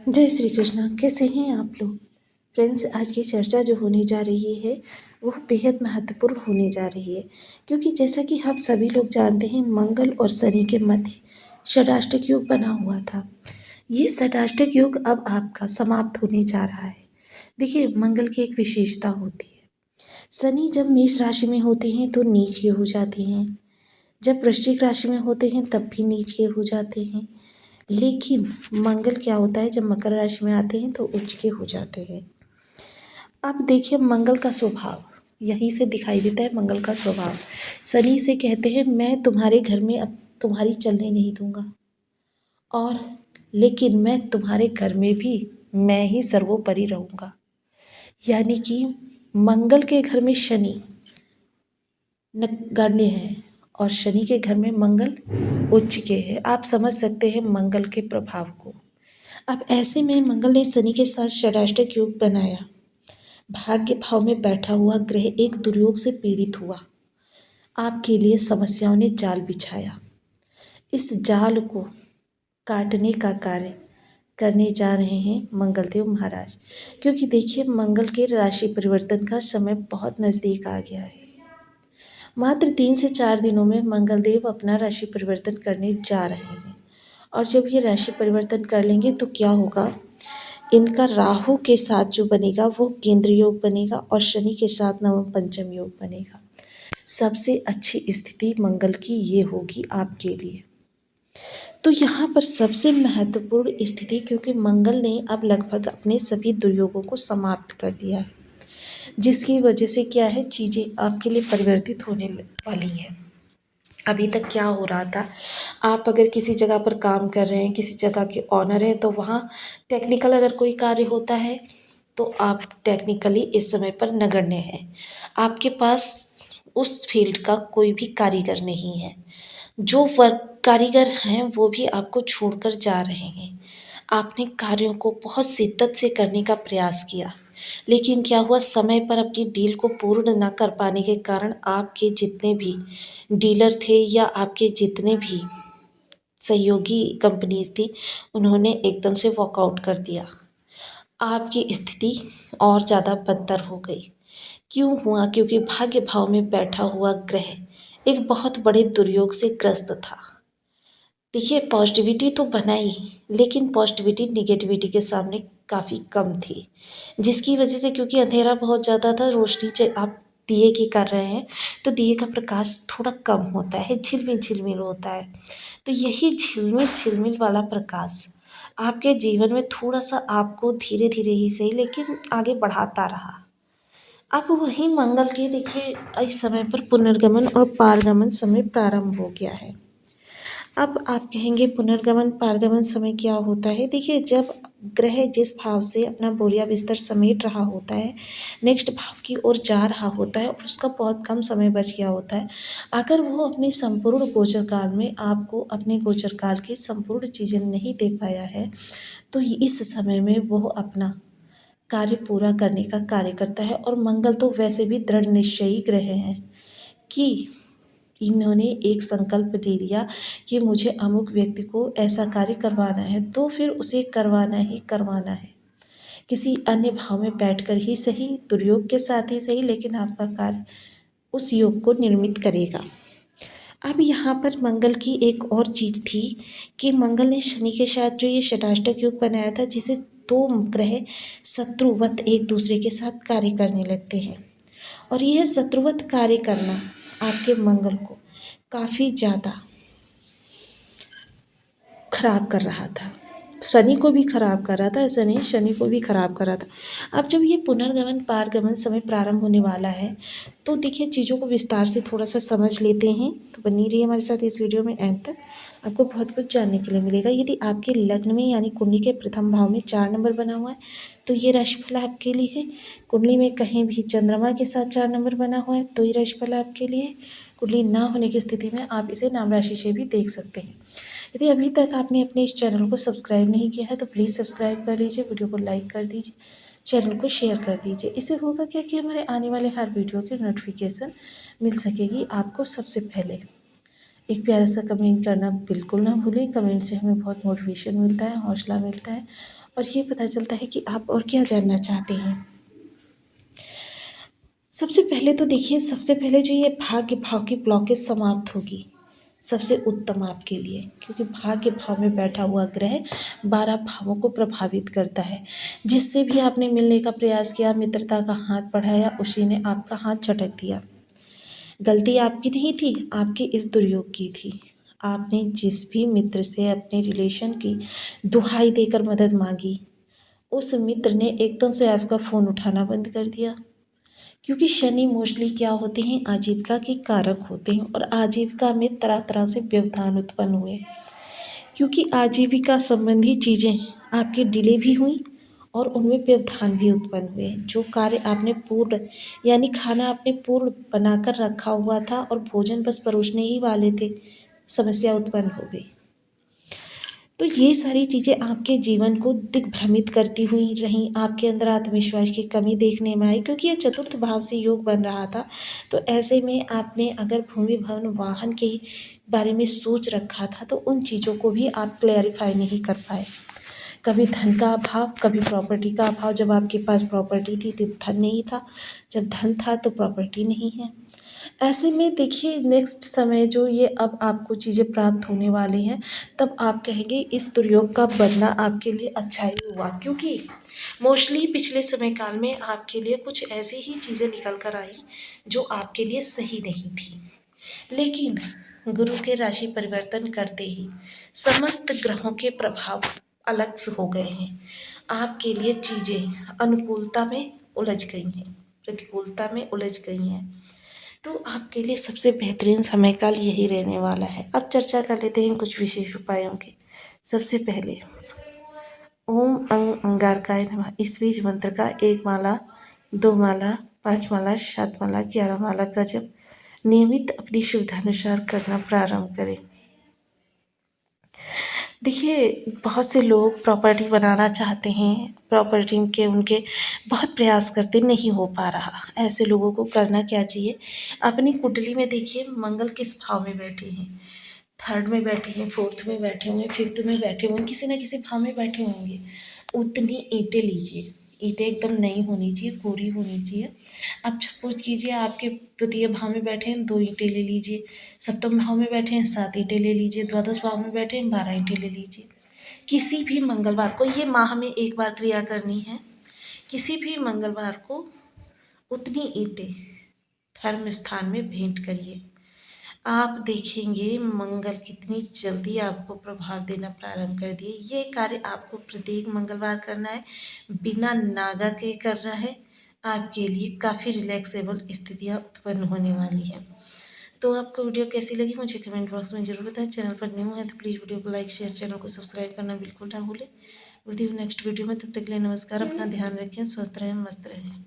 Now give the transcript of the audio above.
जय श्री कृष्णा। कैसे हैं आप लोग? फ्रेंड्स, आज की चर्चा जो होने जा रही है वो बेहद महत्वपूर्ण होने जा रही है, क्योंकि जैसा कि हम सभी लोग जानते हैं, मंगल और शनि के मध्य षडाष्टक योग बना हुआ था। ये षडाष्टक योग अब आपका समाप्त होने जा रहा है। देखिए, मंगल की एक विशेषता होती है, शनि जब मेष राशि में होते हैं तो नीच के हो जाते हैं, जब वृश्चिक राशि में होते हैं तब भी नीच के हो जाते हैं, लेकिन मंगल क्या होता है, जब मकर राशि में आते हैं तो उच्च के हो जाते हैं। अब देखिए, मंगल का स्वभाव यहीं से दिखाई देता है। मंगल का स्वभाव शनि से कहते हैं, मैं तुम्हारे घर में अब तुम्हारी चलने नहीं दूंगा, और लेकिन मैं तुम्हारे घर में भी मैं ही सर्वोपरि रहूंगा। यानी कि मंगल के घर में शनि नगण्य है और शनि के घर में मंगल उच्च के है। आप समझ सकते हैं मंगल के प्रभाव को। अब ऐसे में मंगल ने शनि के साथ षडाष्टक योग बनाया। भाग्य भाव में बैठा हुआ ग्रह एक दुर्योग से पीड़ित हुआ। आपके लिए समस्याओं ने जाल बिछाया। इस जाल को काटने का कार्य करने जा रहे हैं मंगलदेव महाराज, क्योंकि देखिए, मंगल के राशि परिवर्तन का समय बहुत नज़दीक आ गया है। मात्र 3 से 4 दिनों में मंगलदेव अपना राशि परिवर्तन करने जा रहे हैं, और जब ये राशि परिवर्तन कर लेंगे तो क्या होगा, इनका राहु के साथ जो बनेगा वो केंद्र योग बनेगा और शनि के साथ नवम पंचम योग बनेगा। सबसे अच्छी स्थिति मंगल की ये होगी आपके लिए। तो यहाँ पर सबसे महत्वपूर्ण स्थिति, क्योंकि मंगल ने अब लगभग अपने सभी दुर्योगों को समाप्त कर दिया है, जिसकी वजह से क्या है, चीज़ें आपके लिए परिवर्तित होने वाली हैं। अभी तक क्या हो रहा था, आप अगर किसी जगह पर काम कर रहे हैं, किसी जगह के ऑनर हैं, तो वहाँ टेक्निकल अगर कोई कार्य होता है तो आप टेक्निकली इस समय पर नगण्य हैं। आपके पास उस फील्ड का कोई भी कारीगर नहीं है। जो वर्क कारीगर हैं वो भी आपको छोड़कर जा रहे हैं। आपने कार्यों को बहुत शिद्दत से करने का प्रयास किया, लेकिन क्या हुआ, समय पर अपनी डील को पूर्ण न कर पाने के कारण आपके जितने भी डीलर थे या आपके जितने भी सहयोगी कंपनीज थी, उन्होंने एकदम से वॉकआउट कर दिया। आपकी स्थिति और ज़्यादा बदतर हो गई। क्यों हुआ? क्योंकि भाग्य भाव में बैठा हुआ ग्रह एक बहुत बड़े दुर्योग से ग्रस्त था। देखिए, पॉजिटिविटी तो बनाई, लेकिन पॉजिटिविटी निगेटिविटी के सामने काफ़ी कम थी, जिसकी वजह से, क्योंकि अंधेरा बहुत ज़्यादा था, रोशनी आप दिए की कर रहे हैं तो दिए का प्रकाश थोड़ा कम होता है, झिलमिल झिलमिल होता है। तो यही झिलमिल झिलमिल वाला प्रकाश आपके जीवन में थोड़ा सा आपको धीरे धीरे ही सही लेकिन आगे बढ़ाता रहा। अब वही मंगल के देखिए, इस समय पर पुनर्गमन और पारगमन समय प्रारंभ हो गया है। अब आप कहेंगे पुनर्गमन पारगमन समय क्या होता है? देखिए, जब ग्रह जिस भाव से अपना बोरिया बिस्तर समेट रहा होता है, नेक्स्ट भाव की ओर जा रहा होता है और उसका बहुत कम समय बच गया होता है, अगर वो अपने संपूर्ण गोचर काल में आपको अपने गोचर काल की संपूर्ण चीज़ें नहीं दे पाया है, तो इस समय में वो अपना कार्य पूरा करने का कार्य करता है। और मंगल तो वैसे भी दृढ़ निश्चयी ग्रह हैं कि इन्होंने एक संकल्प ले लिया कि मुझे अमुक व्यक्ति को ऐसा कार्य करवाना है, तो फिर उसे करवाना ही करवाना है। किसी अन्य भाव में बैठकर ही सही, दुर्योग के साथ ही सही, लेकिन आपका कार्य उस योग को निर्मित करेगा। अब यहाँ पर मंगल की एक और चीज़ थी कि मंगल ने शनि के साथ जो ये षडाष्टक योग बनाया था, जिसे दो ग्रह शत्रुवत एक दूसरे के साथ कार्य करने लगते हैं, और यह शत्रुवत कार्य करना आपके मंगल को काफ़ी ज़्यादा खराब कर रहा था। शनि को भी खराब कर रहा था, ऐसा नहीं, शनि को भी खराब कर रहा था। अब जब ये पुनर्गमन पारगमन समय प्रारंभ होने वाला है, तो देखिए, चीज़ों को विस्तार से थोड़ा सा समझ लेते हैं। तो बनी रहिए हमारे साथ इस वीडियो में एंड तक, आपको बहुत कुछ जानने के लिए मिलेगा। यदि आपके लग्न में यानी कुंडली के प्रथम भाव में 4 नंबर बना हुआ है तो ये राशिफल आपके लिए है। कुंडली में कहीं भी चंद्रमा के साथ 4 नंबर बना हुआ है तो ये राशिफल आपके लिए है। कुंडली ना होने की स्थिति में आप इसे नाम राशि से भी देख सकते हैं। यदि अभी तक आपने अपने इस चैनल को सब्सक्राइब नहीं किया है तो प्लीज़ सब्सक्राइब कर लीजिए, वीडियो को लाइक कर दीजिए, चैनल को शेयर कर दीजिए। इससे होगा क्या कि हमारे आने वाले हर वीडियो की नोटिफिकेशन मिल सकेगी आपको सबसे पहले। एक प्यारा सा कमेंट करना बिल्कुल ना भूलें। कमेंट से हमें बहुत मोटिवेशन मिलता है, हौसला मिलता है, और ये पता चलता है कि आप और क्या जानना चाहते हैं। सबसे पहले तो देखिए, सबसे पहले जो ये भाग्य भाव की ब्लॉकेज समाप्त होगी, सबसे उत्तम आपके लिए, क्योंकि भाग्य भाव में बैठा हुआ ग्रह 12 भावों को प्रभावित करता है। जिससे भी आपने मिलने का प्रयास किया, मित्रता का हाथ बढ़ाया, उसी ने आपका हाथ झटक दिया। गलती आपकी नहीं थी, आपके इस दुर्योग की थी। आपने जिस भी मित्र से अपने रिलेशन की दुहाई देकर मदद मांगी, उस मित्र ने एकदम से आपका फ़ोन उठाना बंद कर दिया। क्योंकि शनि मोस्टली क्या होते हैं, आजीविका के कारक होते हैं, और आजीविका में तरह तरह से व्यवधान उत्पन्न हुए। क्योंकि आजीविका संबंधी चीज़ें आपकी डिले भी हुई और उनमें व्यवधान भी उत्पन्न हुए। जो कार्य आपने पूर्ण, यानी खाना आपने पूर्ण बनाकर रखा हुआ था और भोजन बस परोसने ही वाले थे, समस्या उत्पन्न हो गई। तो ये सारी चीज़ें आपके जीवन को दिग्भ्रमित करती हुई रहीं, आपके अंदर आत्मविश्वास की कमी देखने में आई, क्योंकि ये चतुर्थ भाव से योग बन रहा था। तो ऐसे में आपने अगर भूमि भवन वाहन के बारे में सोच रखा था, तो उन चीज़ों को भी आप क्लैरिफाई नहीं कर पाए। कभी धन का अभाव, कभी प्रॉपर्टी का अभाव। जब आपके पास प्रॉपर्टी थी तो धन नहीं था, जब धन था तो प्रॉपर्टी नहीं है। ऐसे में देखिए, नेक्स्ट समय जो ये अब आपको चीज़ें प्राप्त होने वाली हैं, तब आप कहेंगे इस दुर्योग का बदला आपके लिए अच्छा ही हुआ। क्योंकि मोस्टली पिछले समय काल में आपके लिए कुछ ऐसी ही चीज़ें निकल कर आई जो आपके लिए सही नहीं थी। लेकिन गुरु के राशि परिवर्तन करते ही समस्त ग्रहों के प्रभाव अलग से हो गए हैं। आपके लिए चीज़ें अनुकूलता में उलझ गई हैं, प्रतिकूलता में उलझ गई हैं। तो आपके लिए सबसे बेहतरीन समय काल यही रहने वाला है। अब चर्चा कर लेते हैं कुछ विशेष उपायों की। सबसे पहले ओम अंगारकाय नमः इस बीज मंत्र का 1 माला, 2 माला, 5 माला, 7 माला, 11 माला का जप नियमित अपनी सुविधानुसार करना प्रारंभ करें। देखिए, बहुत से लोग प्रॉपर्टी बनाना चाहते हैं, प्रॉपर्टी के उनके बहुत प्रयास करते, नहीं हो पा रहा। ऐसे लोगों को करना क्या चाहिए, अपनी कुंडली में देखिए मंगल किस भाव में बैठे हैं। 3rd में बैठे हैं, 4th में बैठे हुए हैं, 5th में बैठे हुए हैं, किसी न किसी भाव में बैठे होंगे। उतनी ईंटें लीजिए, ईंटें एकदम नई होनी चाहिए, कोरी होनी चाहिए। अब सपोज कीजिए आपके तृतीय भाव में बैठे हैं, 2 ईंटें ले लीजिए। सप्तम भाव में बैठे हैं, 7 ईंटें ले लीजिए। द्वादश भाव में बैठे हैं, 12 ईंटें ले लीजिए। किसी भी मंगलवार को, ये माह में एक बार क्रिया करनी है, किसी भी मंगलवार को उतनी ईंटें धर्म स्थान में भेंट करिए। आप देखेंगे मंगल कितनी जल्दी आपको प्रभाव देना प्रारंभ कर दिए। ये कार्य आपको प्रत्येक मंगलवार करना है, बिना नागा के करना है। आपके लिए काफ़ी रिलैक्सेबल स्थितियाँ उत्पन्न होने वाली हैं। तो आपको वीडियो कैसी लगी मुझे कमेंट बॉक्स में ज़रूर बताएं। चैनल पर न्यू है तो प्लीज़ वीडियो को लाइक शेयर, चैनल को सब्सक्राइब करना बिल्कुल ना भूलें। मिलती हूँ नेक्स्ट वीडियो में, तब तक के लिए नमस्कार। अपना ध्यान रखें, स्वस्थ रहें, मस्त रहें।